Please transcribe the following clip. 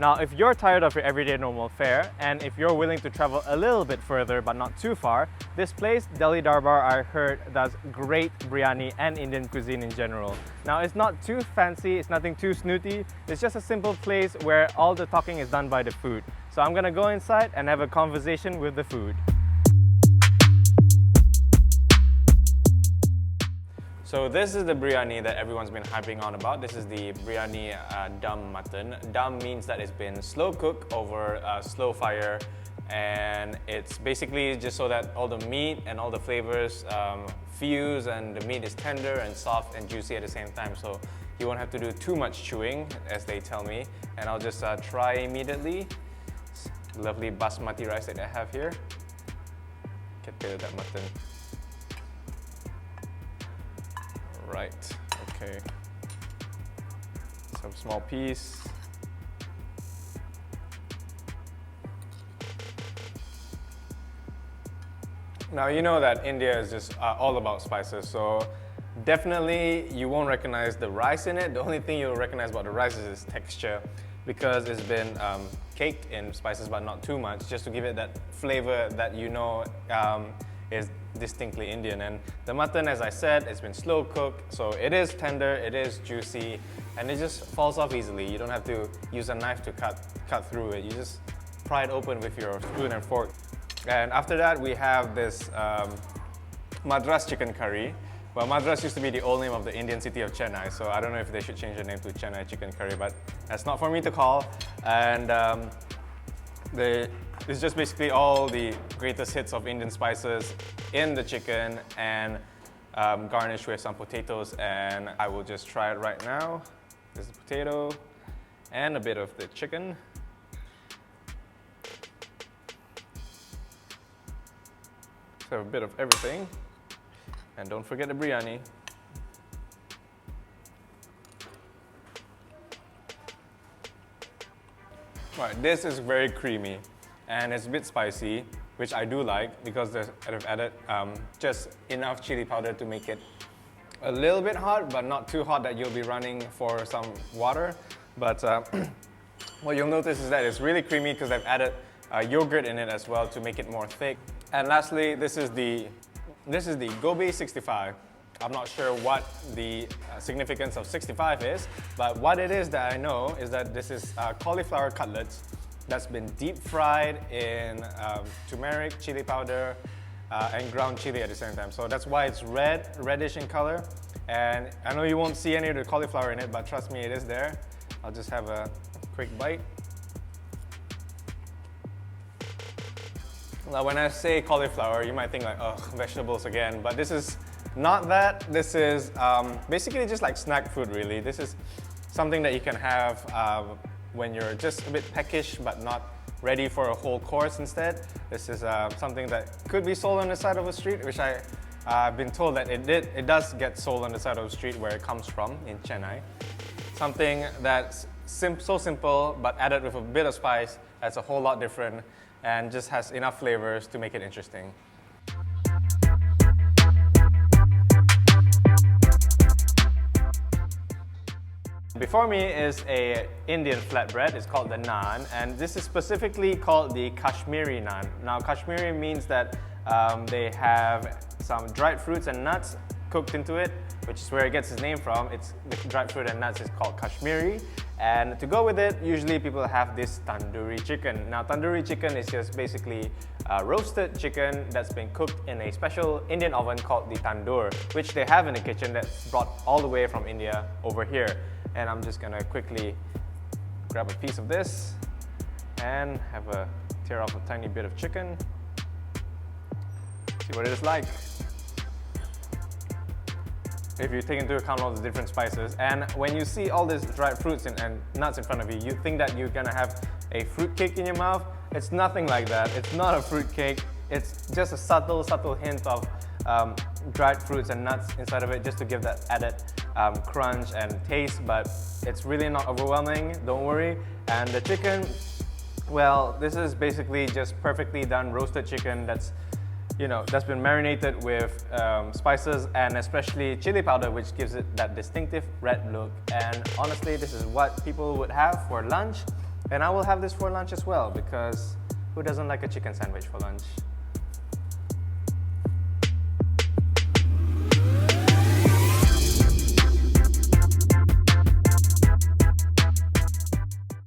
Now, if you're tired of your everyday normal fare, and if you're willing to travel a little bit further but not too far, this place, Delhi Darbar, I heard does great biryani and Indian cuisine in general. Now, it's not too fancy, it's nothing too snooty, it's just a simple place where all the talking is done by the food. So I'm gonna go inside and have a conversation with the food. So this is the biryani that everyone's been hyping on about. This is the Biryani Dum Mutton. Dum means that it's been slow cooked over a slow fire, and it's basically just so that all the meat and all the flavors fuse and the meat is tender and soft and juicy at the same time. So you won't have to do too much chewing, as they tell me. And I'll just try immediately. Lovely basmati rice that I have here. Get rid of that mutton. Right, okay. Some small piece. Now you know that India is just all about spices, so definitely you won't recognize the rice in it. The only thing you'll recognize about the rice is its texture, because it's been caked in spices but not too much, just to give it that flavor that you know is distinctly Indian. And the mutton, as I said, it's been slow cooked, so it is tender, it is juicy, and it just falls off easily. You don't have to use a knife to cut through it. You just pry it open with your spoon and fork. And after that, we have this Madras chicken curry. Well, Madras used to be the old name of the Indian city of Chennai, so I don't know if they should change the name to Chennai chicken curry, but that's not for me to call. And it's just basically all the greatest hits of Indian spices in the chicken, and garnished with some potatoes, and I will just try it right now. There's the potato and a bit of the chicken. So a bit of everything, and don't forget the biryani. Right, this is very creamy. And it's a bit spicy, which I do like, because I've added just enough chili powder to make it a little bit hot, but not too hot that you'll be running for some water. But what you'll notice is that it's really creamy because I've added yogurt in it as well to make it more thick. And lastly, this is the Gobi 65. I'm not sure what the significance of 65 is, but what it is that I know is that this is cauliflower cutlets that's been deep fried in turmeric, chili powder, and ground chili at the same time. So that's why it's reddish in color. And I know you won't see any of the cauliflower in it, but trust me, it is there. I'll just have a quick bite. Now, when I say cauliflower, you might think like, oh, vegetables again, but this is not that. This is basically just like snack food, really. This is something that you can have when you're just a bit peckish but not ready for a whole course instead. This is something that could be sold on the side of a street, which I've been told that it does get sold on the side of the street where it comes from, in Chennai. Something that's so simple, but added with a bit of spice, that's a whole lot different and just has enough flavors to make it interesting. Before me is a Indian flatbread. It's called the naan, and this is specifically called the Kashmiri Naan. Now, Kashmiri means that they have some dried fruits and nuts cooked into it, which is where it gets its name from. It's the dried fruit and nuts is called Kashmiri, and to go with it, usually people have this tandoori chicken. Now, tandoori chicken is just basically roasted chicken that's been cooked in a special Indian oven called the tandoor, which they have in the kitchen that's brought all the way from India over here. And I'm just gonna quickly grab a piece of this and tear off a tiny bit of chicken. See what it is like. If you take into account all the different spices, and when you see all these dried fruits and nuts in front of you, you think that you're gonna have a fruit cake in your mouth. It's nothing like that. It's not a fruit cake. It's just a subtle hint of dried fruits and nuts inside of it, just to give that added crunch and taste, but it's really not overwhelming, don't worry. And the chicken, well, this is basically just perfectly done roasted chicken that's been marinated with spices and especially chili powder, which gives it that distinctive red look. And honestly, this is what people would have for lunch. And I will have this for lunch as well because who doesn't like a chicken sandwich for lunch?